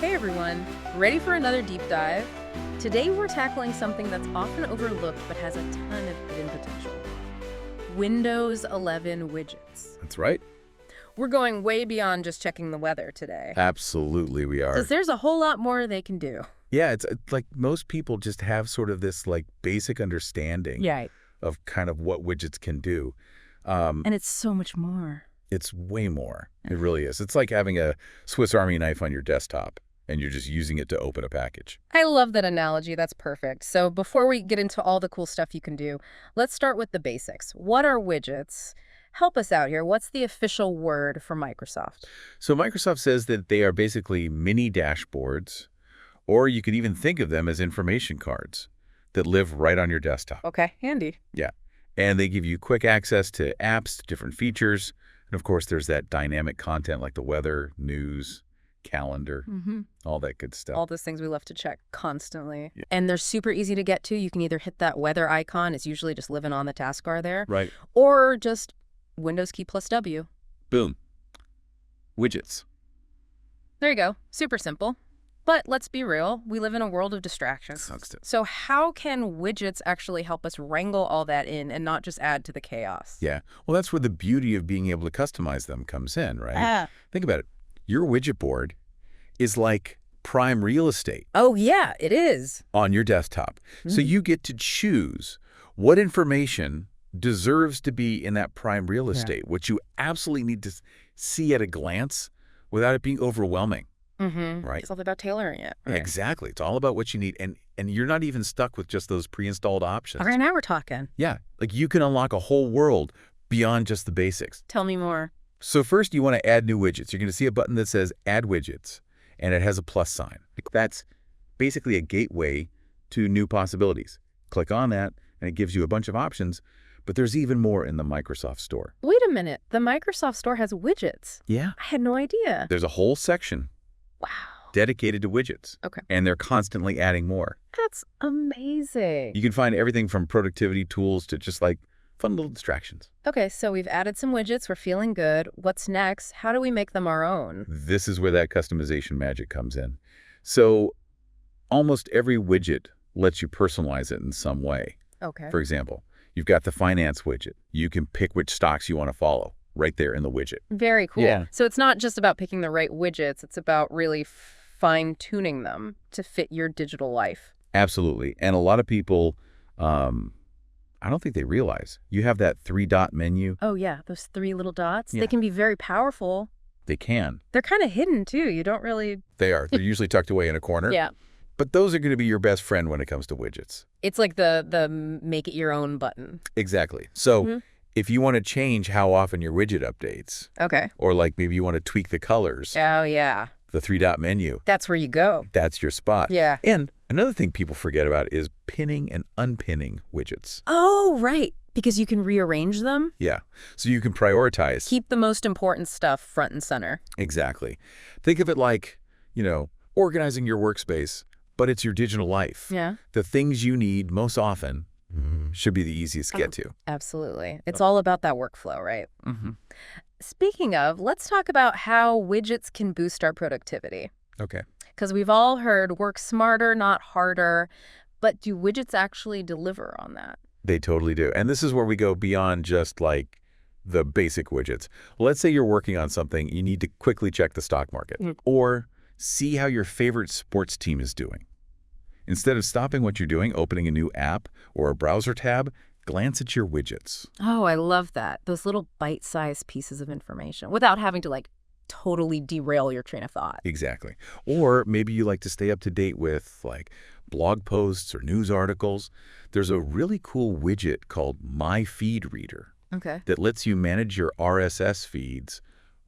Hey everyone, ready for another deep dive? Today we're tackling something that's often overlooked but has a ton of hidden potential. Windows 11 widgets. That's right. We're going way beyond just checking the weather today. Absolutely, we are. Because there's a whole lot more they can do. Yeah, it's like most people just have sort of this like basic understanding of kind of what widgets can do. And it's so much more. It's way more. It really is. It's like having a Swiss Army knife on your desktop and you're just using it to open a package. I love that analogy. That's perfect. So before we get into all the cool stuff you can do, let's start with the basics. What are widgets? Help us out here. What's the official word for Microsoft? So Microsoft says that they are basically mini dashboards, or you could even think of them as information cards that live right on your desktop. Okay, handy. Yeah. And they give you quick access to apps, to different features. And of course, there's that dynamic content like the weather, news, calendar, all that good stuff. All those things we love to check constantly. Yeah. And they're super easy to get to. You can either hit that weather icon, it's usually just living on the taskbar there, Right. or just Windows key plus W. Boom. Widgets. There you go. Super simple. But let's be real, we live in a world of distractions. Sucks to. So how can widgets actually help us wrangle all that in and not just add to the chaos? Yeah. Well, that's where the beauty of being able to customize them comes in, right? Think about it. Your widget board is like prime real estate Oh, yeah, it is. on your desktop. So you get to choose what information deserves to be in that prime real estate, which you absolutely need to see at a glance without it being overwhelming. Right. It's all about tailoring it. Right. Exactly. It's all about what you need. And you're not even stuck with just those pre-installed options. All right, now we're talking. Yeah. Like you can unlock a whole world beyond just the basics. Tell me more. So first you want to add new widgets. You're going to see a button that says add widgets and it has a plus sign. That's basically a gateway to new possibilities. Click on that and it gives you a bunch of options, but there's even more in the Microsoft Store. Wait a minute. The Microsoft Store has widgets. Yeah. I had no idea. There's a whole section Wow. dedicated to widgets. Okay. And they're constantly adding more. That's amazing. You can find everything from productivity tools to just like fun little distractions. Okay, so we've added some widgets. We're feeling good. What's next? How do we make them our own? This is where that customization magic comes in. So almost every widget lets you personalize it in some way. Okay. For example, you've got the finance widget. You can pick which stocks you want to follow right there in the widget. Very cool. Yeah. So it's not just about picking the right widgets. It's about really fine-tuning them to fit your digital life. Absolutely. And a lot of people, I don't think they realize you have that 3-dot menu. Oh, yeah. Those 3 little dots. Yeah. They can be very powerful. They can. They're kind of hidden, too. You don't really... They are. They're usually tucked away in a corner. Yeah. But those are going to be your best friend when it comes to widgets. It's like the make it your own button. Exactly. So if you want to change how often your widget updates, Okay. or like maybe you want to tweak the colors, Oh, yeah. the 3-dot menu, That's where you go. that's your spot. Yeah. And another thing people forget about is pinning and unpinning widgets. Oh, right. Because you can rearrange them. Yeah. So you can prioritize. Keep the most important stuff front and center. Exactly. Think of it like, organizing your workspace, but it's your digital life. Yeah. The things you need most often should be the easiest to get to. Absolutely. It's all about that workflow, right? Speaking of, let's talk about how widgets can boost our productivity. Okay. Because we've all heard work smarter, not harder. But do widgets actually deliver on that? They totally do. And this is where we go beyond just like the basic widgets. Let's say you're working on something, you need to quickly check the stock market or see how your favorite sports team is doing. Instead of stopping what you're doing, opening a new app or a browser tab, glance at your widgets. Oh, I love that. Those little bite-sized pieces of information without having to totally derail your train of thought. Exactly. Or maybe you like to stay up to date with like blog posts or news articles. There's a really cool widget called My Feed Reader Okay. that lets you manage your RSS feeds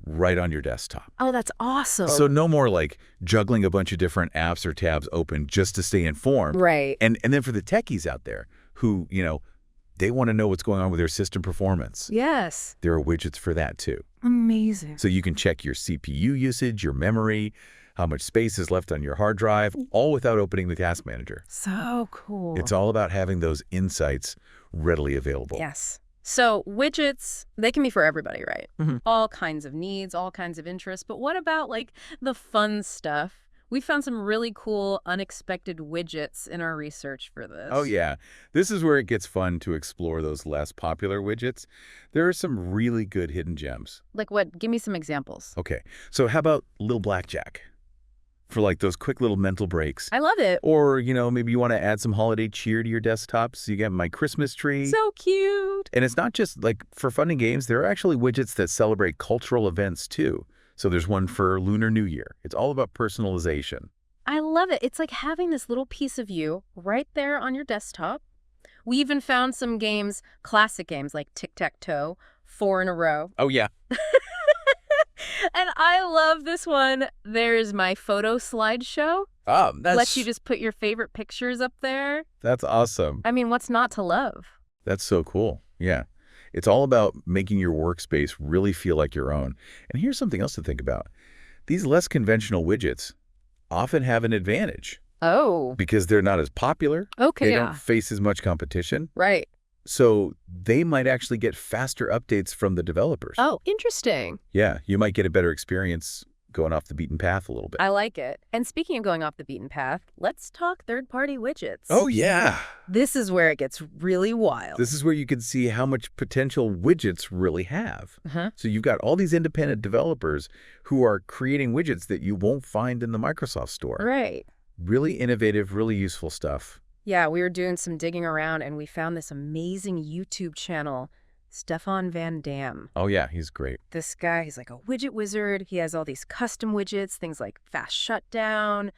right on your desktop. Oh, that's awesome. So no more like juggling a bunch of different apps or tabs open just to stay informed. Right. And then for the techies out there who, they want to know what's going on with their system performance. Yes. There are widgets for that too. Amazing. So you can check your CPU usage, your memory, how much space is left on your hard drive, all without opening the task manager. So cool. It's all about having those insights readily available. Yes. So widgets, they can be for everybody, right? All kinds of needs, all kinds of interests. But what about the fun stuff We found some really cool, unexpected widgets in our research for Oh, this. yeah. This is where it gets fun to explore those less popular widgets. There are some really good hidden gems. Like what? Give me some examples. Okay, so how about Lil Blackjack? For like those quick little mental breaks. I love it. Or, maybe you want to add some holiday cheer to your desktop. So you get My Christmas Tree. So cute. And it's not just like for fun and games. There are actually widgets that celebrate cultural events too. So there's one for Lunar New Year. It's all about personalization. I love it. It's like having this little piece of you right there on your desktop. We even found some games, classic games like tic-tac-toe, 4 in a row. Oh, yeah. And I love this one. There's my photo slideshow. Oh, Lets you just put your favorite pictures up there. that's awesome. I mean, what's not to love? That's so cool. Yeah. It's all about making your workspace really feel like your own. And here's something else to think about. These less conventional widgets often have an advantage Oh, because they're not as popular. okay, They yeah. don't face as much competition. Right. So they might actually get faster updates from the developers. Oh, interesting. Yeah, you might get a better experience going off the beaten path a little bit. I like it. And speaking of going off the beaten path, let's talk third-party widgets. Oh, yeah. This is where it gets really wild. This is where you can see how much potential widgets really have. Uh-huh. So you've got all these independent developers who are creating widgets that you won't find in the Microsoft Store. Right. Really innovative, really useful stuff. Yeah, we were doing some digging around and we found this amazing YouTube channel, Stefan Van Dam. Oh, yeah, he's great. This guy, he's like a widget wizard. He has all these custom widgets, things like fast shutdown,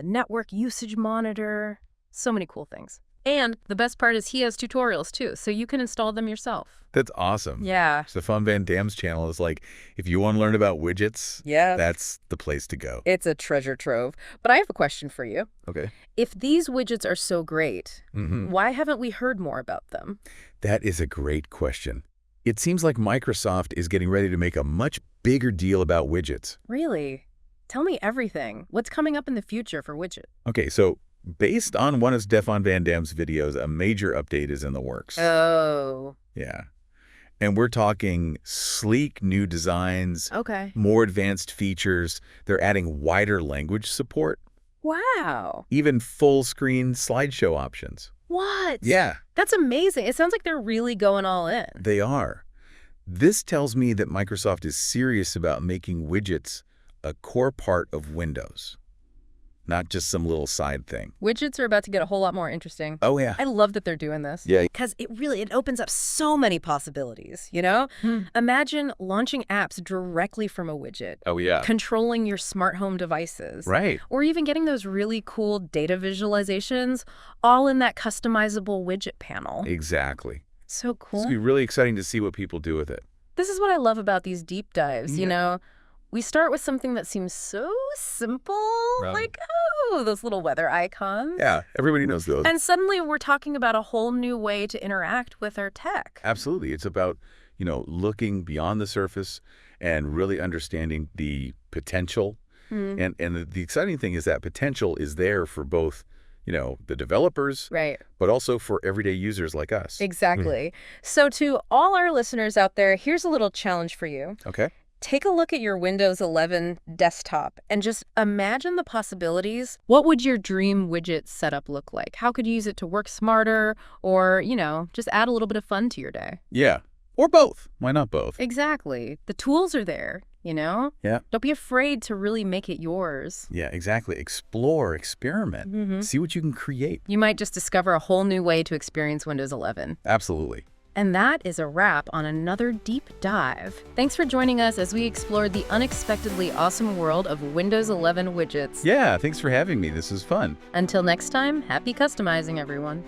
network usage monitor, so many cool things. And the best part is he has tutorials too, so you can install them yourself. That's awesome. Yeah. Stefan Van Dam's channel is like, if you want to learn about widgets, Yeah. that's the place to go. It's a treasure trove. But I have a question for you. Okay. If these widgets are so great, why haven't we heard more about them? That is a great question. It seems like Microsoft is getting ready to make a much bigger deal about widgets. Really? Tell me everything. What's coming up in the future for widget? Okay, so based on one of Stefan Van Dam's videos, a major update is in the works. Oh. Yeah. And we're talking sleek new designs, Okay. more advanced features. They're adding wider language support, Wow. even full-screen slideshow options. What? Yeah, That's amazing. It sounds like they're really going all in. they are. This tells me that Microsoft is serious about making widgets a core part of Windows, not just some little side thing. Widgets are about to get a whole lot more interesting. Oh, yeah. I love that they're doing this. Yeah. Because it opens up so many possibilities, you know? Imagine launching apps directly from a widget, Oh, yeah. controlling your smart home devices, Right. or even getting those really cool data visualizations all in that customizable widget panel. Exactly. So It's cool. going to be really exciting to see what people do with it. This is what I love about these deep dives, you Yeah. know? We start with something that seems so simple, Right. like, oh, those little weather icons. Yeah, everybody knows those. And suddenly we're talking about a whole new way to interact with our tech. Absolutely. It's about, looking beyond the surface and really understanding the potential. And the exciting thing is that potential is there for both, the developers, Right. but also for everyday users like us. Exactly. So to all our listeners out there, here's a little challenge for you. Okay. Take a look at your Windows 11 desktop and just imagine the possibilities. What would your dream widget setup look like? How could you use it to work smarter or, just add a little bit of fun to your day? Yeah. Or both. Why not both? Exactly. The tools are there, Yeah. Don't be afraid to really make it yours. Yeah, exactly. Explore, experiment, see what you can create. You might just discover a whole new way to experience Windows 11. Absolutely. And that is a wrap on another deep dive. Thanks for joining us as we explored the unexpectedly awesome world of Windows 11 widgets. Yeah, thanks for having me. This is fun. Until next time, happy customizing, everyone.